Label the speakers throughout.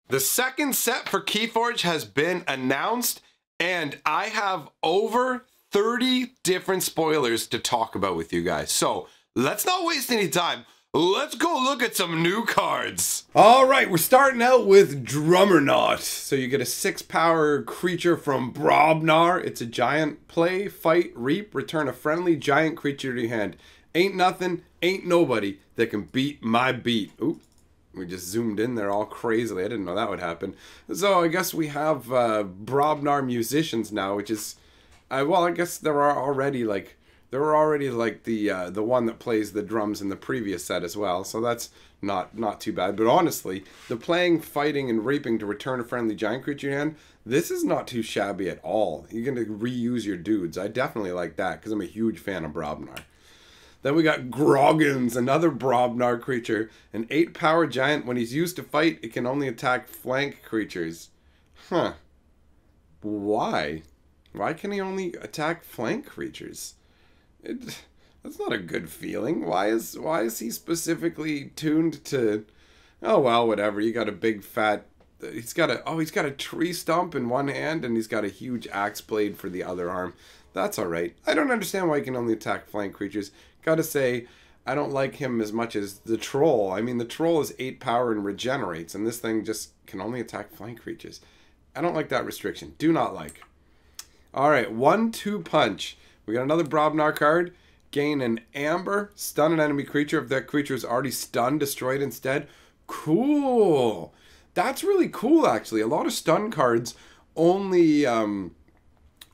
Speaker 1: The second set for KeyForge has been announced, and I have over 30 different spoilers to talk about with you guys. So let's not waste any time. Let's go look at some new cards. All right, we're starting out with Drummernaut. So you get a 6-power creature from Brobnar. It's a giant. Play, fight, reap, return a friendly giant creature to your hand. Ain't nothing, ain't nobody that can beat my beat. Ooh. We just zoomed in there all crazily. I didn't know that would happen. So I guess we have Brobnar musicians now, which is, well, I guess there were already like the one that plays the drums in the previous set as well. So that's not too bad. But honestly, the playing, fighting, and reaping to return a friendly giant creature hand, this is not too shabby at all. You're going to reuse your dudes. I definitely like that because I'm a huge fan of Brobnar. Then we got Grogins, another Brobnar creature. An 8-power giant. When he's used to fight, it can only attack flank creatures. Huh. Why? Why can he only attack flank creatures? That's not a good feeling. Why is he specifically tuned to... Oh, well, whatever. You got a big fat... He's got a tree stump in one hand, and he's got a huge axe blade for the other arm. That's alright. I don't understand why he can only attack flank creatures. Gotta say, I don't like him as much as the troll. I mean, the troll is 8 power and regenerates, and this thing just can only attack flank creatures. I don't like that restriction. Do not like. Alright, 1-2 punch. We got another Brobnar card. Gain an amber. Stun an enemy creature. If that creature is already stunned, destroy it instead. Cool. That's really cool, actually. A lot of stun cards only...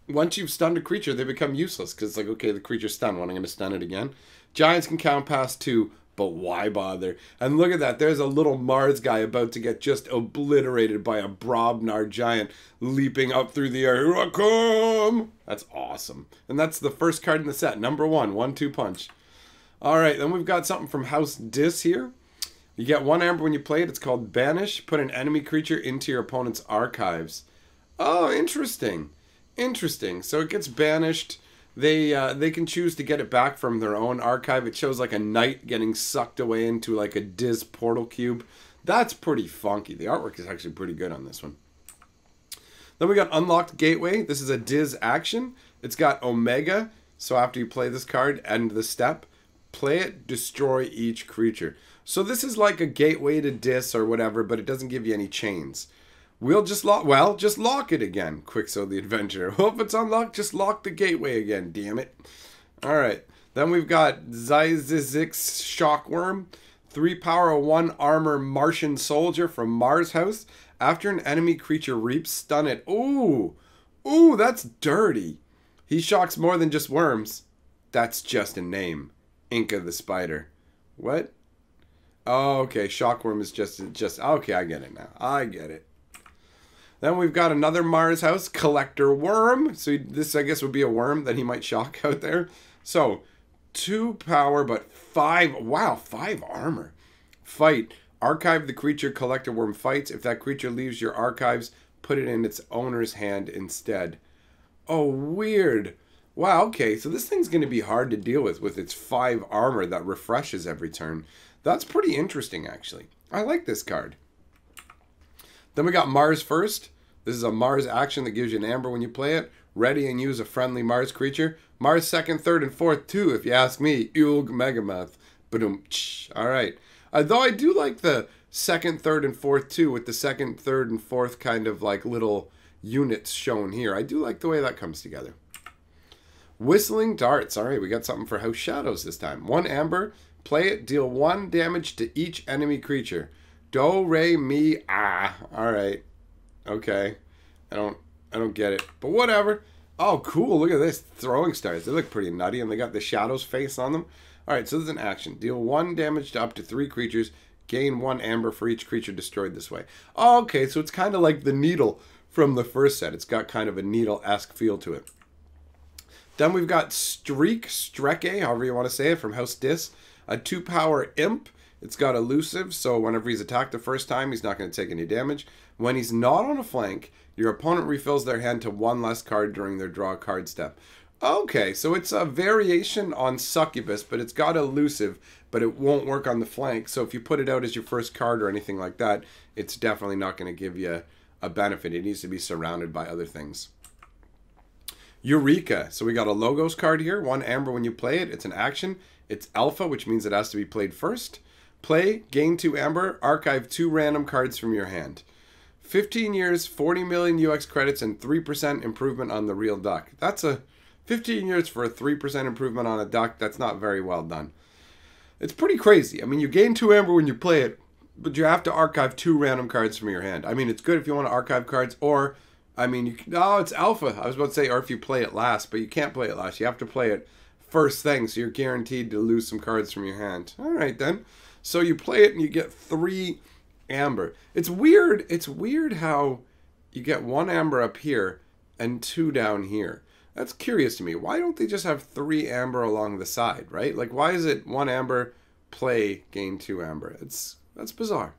Speaker 1: once you've stunned a creature, they become useless. Because it's like, okay, the creature's stunned. When I'm going to stun it again? Giants can count past 2, but why bother? And look at that. There's a little Mars guy about to get just obliterated by a Brobnar giant leaping up through the air. Here I come! That's awesome. And that's the first card in the set. Number 1, 1-2 punch. Alright, then we've got something from House Dis here. You get 1 amber when you play it. It's called Banish. Put an enemy creature into your opponent's archives. Oh, interesting. Interesting. So it gets banished. They can choose to get it back from their own archive. It shows like a knight getting sucked away into like a Diz portal cube. That's pretty funky. The artwork is actually pretty good on this one. Then we got Unlocked Gateway. This is a Diz action. It's got Omega. So after you play this card, end the step. Play it, destroy each creature. So this is like a gateway to Dis or whatever, but it doesn't give you any chains. We'll just lock, well, just lock it again, Quixo the Adventurer. Well, if it's unlocked, just lock the gateway again, damn it. Alright, then we've got Zyzix's Shockworm. 3 power, 1 armor Martian soldier from Mars House. After an enemy creature reaps, stun it. Ooh, ooh, that's dirty. He shocks more than just worms. That's just a name. Inca the Spider. What? Oh, okay, Shockworm is just, okay, I get it now. I get it. Then we've got another Mars House, Collector Worm. So this, I guess, would be a worm that he might shock out there. So, 2 power, but 5, wow, 5 armor. Fight. Archive the creature Collector Worm fights. If that creature leaves your archives, put it in its owner's hand instead. Oh, weird. Wow, okay, so this thing's going to be hard to deal with its 5 armor that refreshes every turn. That's pretty interesting, actually. I like this card. Then we got Mars First. This is a Mars action that gives you an amber when you play it. Ready and use a friendly Mars creature. Mars 2nd, 3rd, and 4th too, if you ask me. Ulg Megamoth. Ba-dum. Alright. Though I do like the 2nd, 3rd, and 4th too, with the 2nd, 3rd, and 4th kind of like little units shown here. I do like the way that comes together. Whistling Darts. Alright, we got something for House Shadows this time. 1 amber. Play it. Deal 1 damage to each enemy creature. Do, re, mi, ah. Alright. Okay. I don't get it. But whatever. Oh, cool. Look at this. Throwing stars. They look pretty nutty, and they got the Shadow's face on them. Alright, so this is an action. Deal 1 damage to up to 3 creatures. Gain 1 amber for each creature destroyed this way. Oh, okay, so it's kind of like the Needle from the first set. It's got kind of a Needle-esque feel to it. Then we've got Streke, however you want to say it, from House Dis. A 2 power imp. It's got elusive, so whenever he's attacked the first time, he's not going to take any damage. When he's not on a flank, your opponent refills their hand to 1 less card during their draw card step. Okay, so it's a variation on Succubus, but it's got elusive, but it won't work on the flank. So if you put it out as your first card or anything like that, it's definitely not going to give you a benefit. It needs to be surrounded by other things. Eureka. So we got a Logos card here. 1 amber when you play it. It's an action. It's alpha, which means it has to be played first. Play, gain 2 amber, archive 2 random cards from your hand. 15 years, 40 million UX credits, and 3% improvement on the real duck. That's a 15 years for a 3% improvement on a duck. That's not very well done. It's pretty crazy. I mean, you gain 2 amber when you play it, but you have to archive 2 random cards from your hand. I mean, it's good if you want to archive cards, or, I mean, it's alpha. I was about to say, or if you play it last, but you can't play it last. You have to play it first thing, so you're guaranteed to lose some cards from your hand. All right, then. So you play it, and you get 3 amber. It's weird. It's weird how you get 1 amber up here and 2 down here. That's curious to me. Why don't they just have 3 amber along the side, right? Like, why is it 1 amber, play, gain 2 amber? That's bizarre.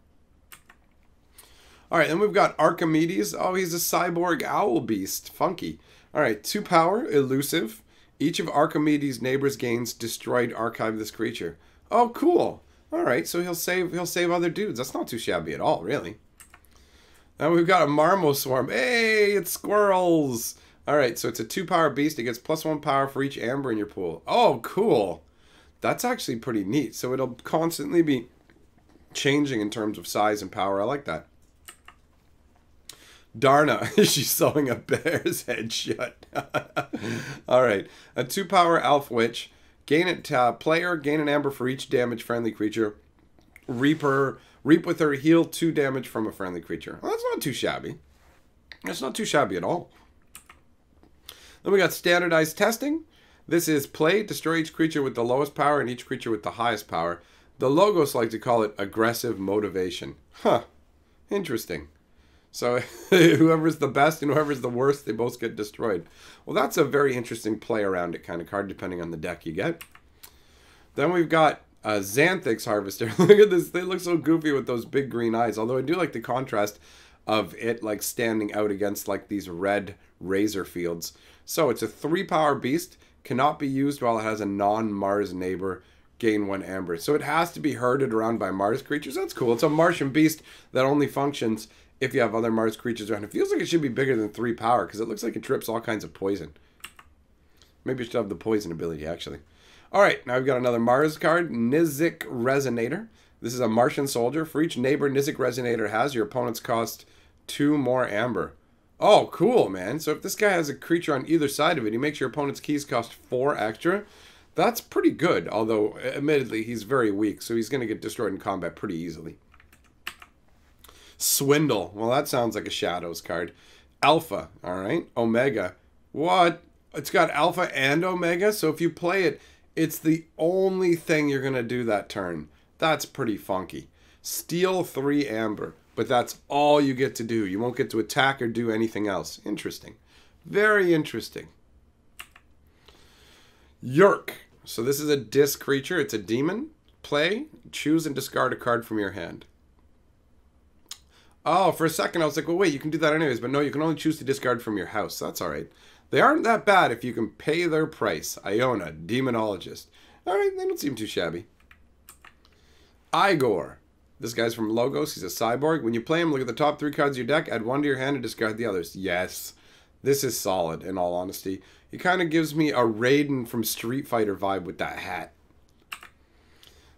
Speaker 1: All right, then we've got Archimedes. Oh, he's a cyborg owl beast. Funky. All right, 2 power, elusive. Each of Archimedes' neighbors gains destroyed, archive this creature. Oh, cool. All right, so he'll save other dudes. That's not too shabby at all, really. Now we've got a Marmol Swarm. Hey, it's squirrels. All right, so it's a 2 power beast. It gets +1 power for each amber in your pool. Oh, cool. That's actually pretty neat. So it'll constantly be changing in terms of size and power. I like that. Darna, she's sewing a bear's head shut. All right, a 2 power elf witch. Gain it, player, gain an amber for each damage friendly creature. Reap with her, heal 2 damage from a friendly creature. Well, that's not too shabby. That's not too shabby at all. Then we got standardized testing. This is play, destroy each creature with the lowest power and each creature with the highest power. The Logos like to call it aggressive motivation. Huh. Interesting. So whoever's the best and whoever's the worst, they both get destroyed. Well, that's a very interesting play around it kind of card, depending on the deck you get. Then we've got Xanthix Harvester. Look at this. They look so goofy with those big green eyes. Although I do like the contrast of it like standing out against like these red razor fields. So it's a 3 power beast. Cannot be used while it has a non-Mars neighbor. Gain 1 amber. So it has to be herded around by Mars creatures. That's cool. It's a Martian beast that only functions if you have other Mars creatures around. It feels like it should be bigger than 3 power because it looks like it trips all kinds of poison. Maybe it should have the poison ability, actually. All right, now we've got another Mars card, Misuk Resonator. This is a Martian soldier. For each neighbor Misuk Resonator has, your opponents cost 2 more amber. Oh, cool, man. So if this guy has a creature on either side of it, he makes your opponent's keys cost 4 extra. That's pretty good, although, admittedly, he's very weak, so he's going to get destroyed in combat pretty easily. Swindle. Well, that sounds like a Shadows card. Alpha. All right. Omega. What? It's got Alpha and Omega, so if you play it, it's the only thing you're going to do that turn. That's pretty funky. Steal 3 amber, but that's all you get to do. You won't get to attack or do anything else. Interesting. Very interesting. Yerk. So this is a disc creature. It's a demon. Play, choose, and discard a card from your hand. Oh, for a second I was like, well, wait, you can do that anyways. But no, you can only choose to discard from your house. That's all right. They aren't that bad if you can pay their price. Iona, Demonologist. All right, they don't seem too shabby. Igor. This guy's from Logos. He's a cyborg. When you play him, look at the top 3 cards of your deck, add 1 to your hand, and discard the others. Yes. This is solid, in all honesty. He kind of gives me a Raiden from Street Fighter vibe with that hat.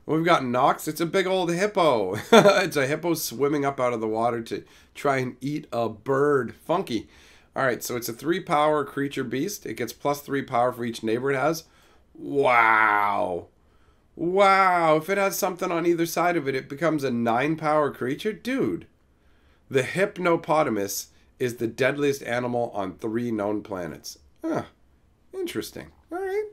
Speaker 1: We've got Nox. It's a big old hippo. It's a hippo swimming up out of the water to try and eat a bird. Funky. All right, so it's a 3 power creature beast. It gets +3 power for each neighbor it has. Wow. Wow. If it has something on either side of it, it becomes a 9 power creature? Dude. The Hypnopotamus is the deadliest animal on 3 known planets. Huh. Interesting. All right.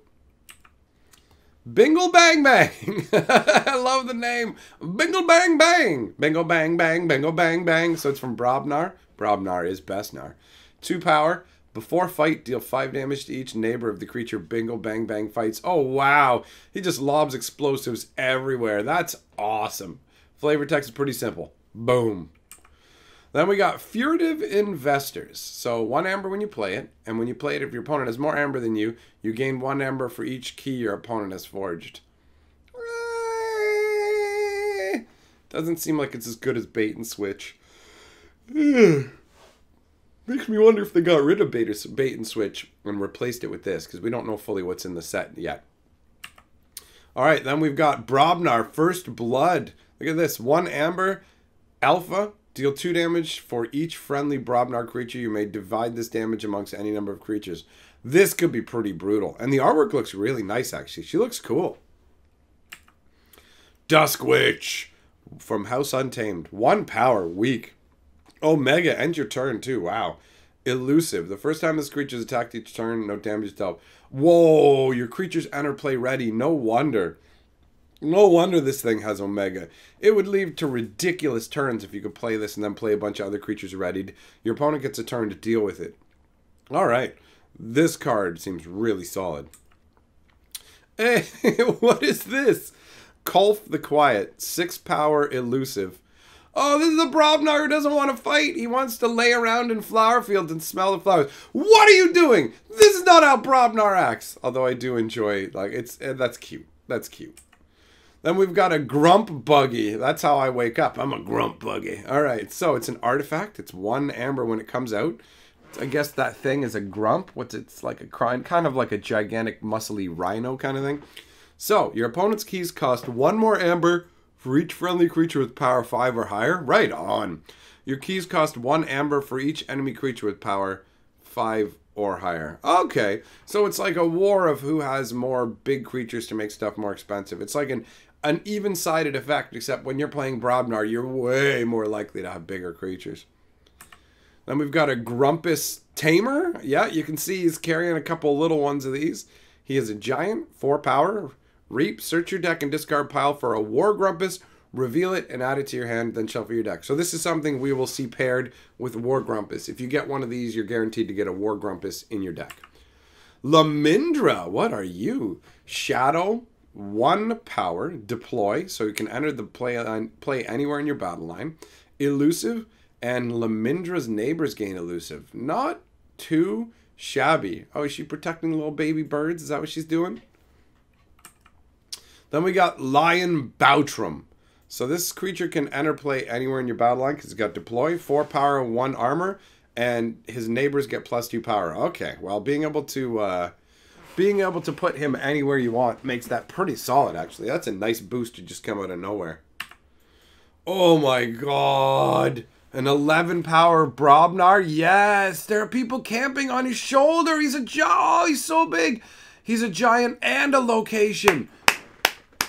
Speaker 1: Bingle Bang Bang. I love the name. Bingle Bang Bang. Bingle Bang Bang. Bingle Bang Bang. So it's from Brobnar. Brobnar is Bestnar. 2 power. Before fight, deal 5 damage to each neighbor of the creature Bingle Bang Bang fights. Oh, wow. He just lobs explosives everywhere. That's awesome. Flavor text is pretty simple. Boom. Then we got Furtive Investors. So 1 amber when you play it. And when you play it, if your opponent has more amber than you, you gain 1 amber for each key your opponent has forged. Doesn't seem like it's as good as bait and switch. Makes me wonder if they got rid of bait and switch and replaced it with this, because we don't know fully what's in the set yet. Alright, then we've got Brobnar, First Blood. Look at this. 1 amber, alpha. Deal 2 damage for each friendly Brobnar creature. You may divide this damage amongst any number of creatures. This could be pretty brutal. And the artwork looks really nice, actually. She looks cool. Dusk Witch from House Untamed. 1 power, weak. Omega, end your turn, too. Wow. Elusive. The first time this creature is attacked each turn, no damage dealt. Whoa, your creatures enter play ready. No wonder. No wonder this thing has Omega. It would lead to ridiculous turns if you could play this and then play a bunch of other creatures readied. Your opponent gets a turn to deal with it. Alright. This card seems really solid. Hey, what is this? Kulf the Quiet. 6 power, elusive. Oh, this is a Brobnar who doesn't want to fight. He wants to lay around in flower fields and smell the flowers. What are you doing? This is not how Brobnar acts. Although I do enjoy, like, that's cute. That's cute. Then we've got a Grump Buggy. That's how I wake up. I'm a Grump Buggy. All right, so it's an artifact. It's 1 amber when it comes out. I guess that thing is a grump. It's like a kind of like a gigantic muscly rhino kind of thing. So your opponent's keys cost 1 more amber for each friendly creature with power 5 or higher. Right on. Your keys cost 1 amber for each enemy creature with power 5 or higher. Okay, so it's like a war of who has more big creatures to make stuff more expensive. It's like an even-sided effect, except when you're playing Brobnar, you're way more likely to have bigger creatures. Then we've got a Grumpus Tamer. Yeah, you can see he's carrying a couple little ones of these. He is a giant, 4 power. Reap, search your deck and discard pile for a Worg Rumpus, reveal it and add it to your hand, then shuffle your deck. So this is something we will see paired with Worg Rumpus. If you get one of these, you're guaranteed to get a Worg Rumpus in your deck. Lamindra, what are you? Shadow, 1 power, deploy, so you can enter the play anywhere in your battle line. Elusive, and Lamindra's neighbors gain elusive. Not too shabby. Oh, is she protecting little baby birds? Is that what she's doing? Then we got Lyin Boutrum. So this creature can enter play anywhere in your battle line because it's got deploy, 4 power, 1 armor, and his neighbors get +2 power. Okay, well, being able to put him anywhere you want makes that pretty solid, actually. That's a nice boost to just come out of nowhere. Oh my god. An 11 power Brobnar. Yes, there are people camping on his shoulder. He's he's so big. He's a giant and a location.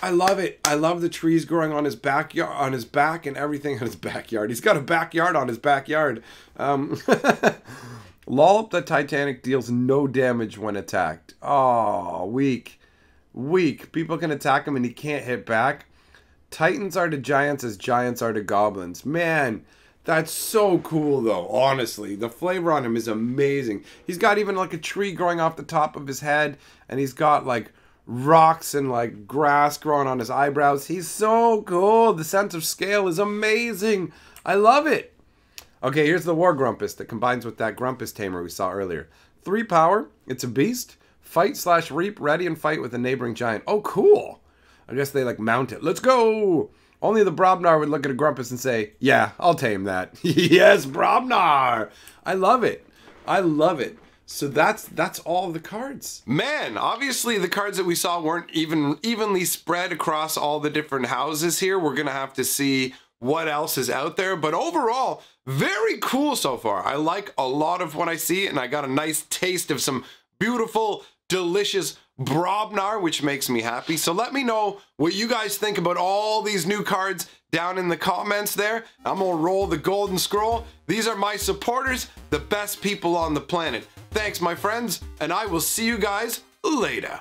Speaker 1: I love it. I love the trees growing on his backyard, on his back, and everything on his backyard. He's got a backyard on his backyard. Lollop the Titanic deals no damage when attacked. Oh, weak. Weak. People can attack him and he can't hit back. Titans are to giants as giants are to goblins. Man, that's so cool though, honestly. The flavor on him is amazing. He's got even like a tree growing off the top of his head, and he's got like rocks and like grass growing on his eyebrows. He's so cool. The sense of scale is amazing. I love it. Okay, here's the Worg Rumpus that combines with that Grumpus Tamer we saw earlier. 3 power. It's a beast. Fight/reap. Ready and fight with a neighboring giant. Oh, cool. I guess they like mount it. Let's go. Only the Brobnar would look at a Grumpus and say, yeah, I'll tame that. Yes, Brobnar. I love it. I love it. So that's all the cards. Man, obviously the cards that we saw weren't evenly spread across all the different houses here. We're gonna have to see what else is out there, but overall, very cool so far. I like a lot of what I see, and I got a nice taste of some beautiful, delicious Brobnar, which makes me happy. So let me know what you guys think about all these new cards down in the comments there. I'm gonna roll the golden scroll. These are my supporters, the best people on the planet. Thanks, my friends, and I will see you guys later.